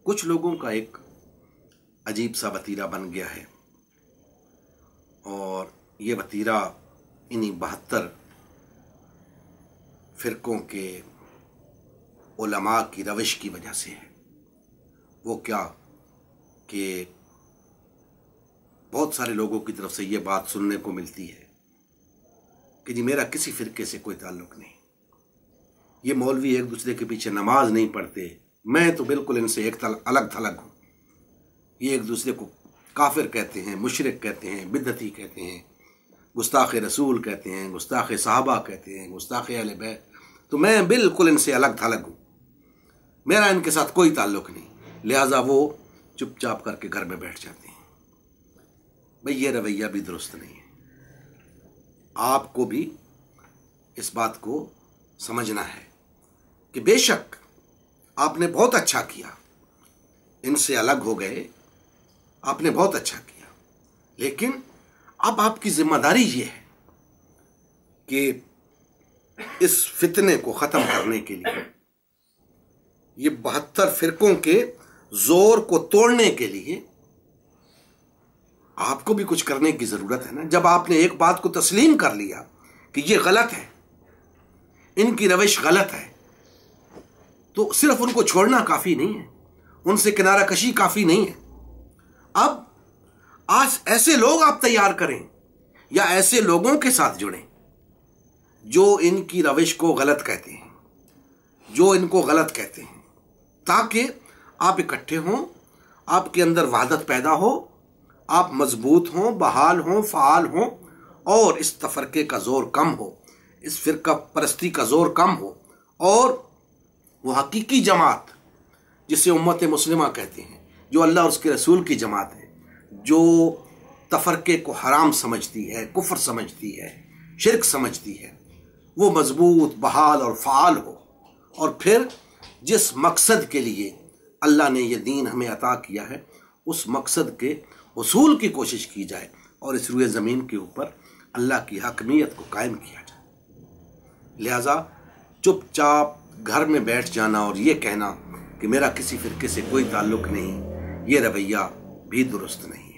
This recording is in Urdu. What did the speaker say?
کچھ لوگوں کا ایک عجیب سا وتیرہ بن گیا ہے، اور یہ وتیرہ انہی 72 فرقوں کے علماء کی روش کی وجہ سے ہے۔ وہ کیا کہ بہت سارے لوگوں کی طرف سے یہ بات سننے کو ملتی ہے کہ جی میرا کسی فرقے سے کوئی تعلق نہیں، یہ مولوی ایک دوسرے کے پیچھے نماز نہیں پڑھتے، میں تو بالکل ان سے ایک الگ تھلگ ہوں، یہ ایک دوسرے کو کافر کہتے ہیں، مشرک کہتے ہیں، بدعتی کہتے ہیں، گستاخ رسول کہتے ہیں، گستاخ صحابہ کہتے ہیں، گستاخ اہل بیت، تو میں بالکل ان سے الگ تھلگ ہوں، میرا ان کے ساتھ کوئی تعلق نہیں، لہٰذا وہ چپ چاپ کر کے گھر میں بیٹھ جاتے ہیں۔ بھئی یہ رویہ بھی درست نہیں ہے، آپ کو بھی اس بات کو سمجھنا ہے کہ بے شک آپ نے بہت اچھا کیا، ان سے الگ ہو گئے، آپ نے بہت اچھا کیا، لیکن اب آپ کی ذمہ داری یہ ہے کہ اس فتنے کو ختم کرنے کے لیے، یہ 72 فرقوں کے زور کو توڑنے کے لیے آپ کو بھی کچھ کرنے کی ضرورت ہے نا۔ جب آپ نے ایک بات کو تسلیم کر لیا کہ یہ غلط ہے، ان کی روش غلط ہے، تو صرف ان کو چھوڑنا کافی نہیں ہے، ان سے کنارہ کشی کافی نہیں ہے۔ اب آج ایسے لوگ آپ تیار کریں یا ایسے لوگوں کے ساتھ جڑیں جو ان کی روش کو غلط کہتے ہیں، جو ان کو غلط کہتے ہیں، تاکہ آپ اکٹھے ہوں، آپ کے اندر وحدت پیدا ہو، آپ مضبوط ہوں، بحال ہوں، فعال ہوں، اور اس تفرقے کا زور کم ہو، اس فرقہ پرستی کا زور کم ہو، اور وہ حقیقی جماعت جسے امت مسلمہ کہتے ہیں، جو اللہ اور اس کے رسول کی جماعت ہے، جو تفرقے کو حرام سمجھتی ہے، کفر سمجھتی ہے، شرک سمجھتی ہے، وہ مضبوط، بحال اور فعال ہو، اور پھر جس مقصد کے لیے اللہ نے یہ دین ہمیں عطا کیا ہے اس مقصد کے حصول کی کوشش کی جائے، اور اس روئے زمین کے اوپر اللہ کی حاکمیت کو قائم کیا جائے۔ لہٰذا چپ چاپ گھر میں بیٹھ جانا اور یہ کہنا کہ میرا کسی فرقے سے کوئی تعلق نہیں، یہ رویہ بھی درست نہیں۔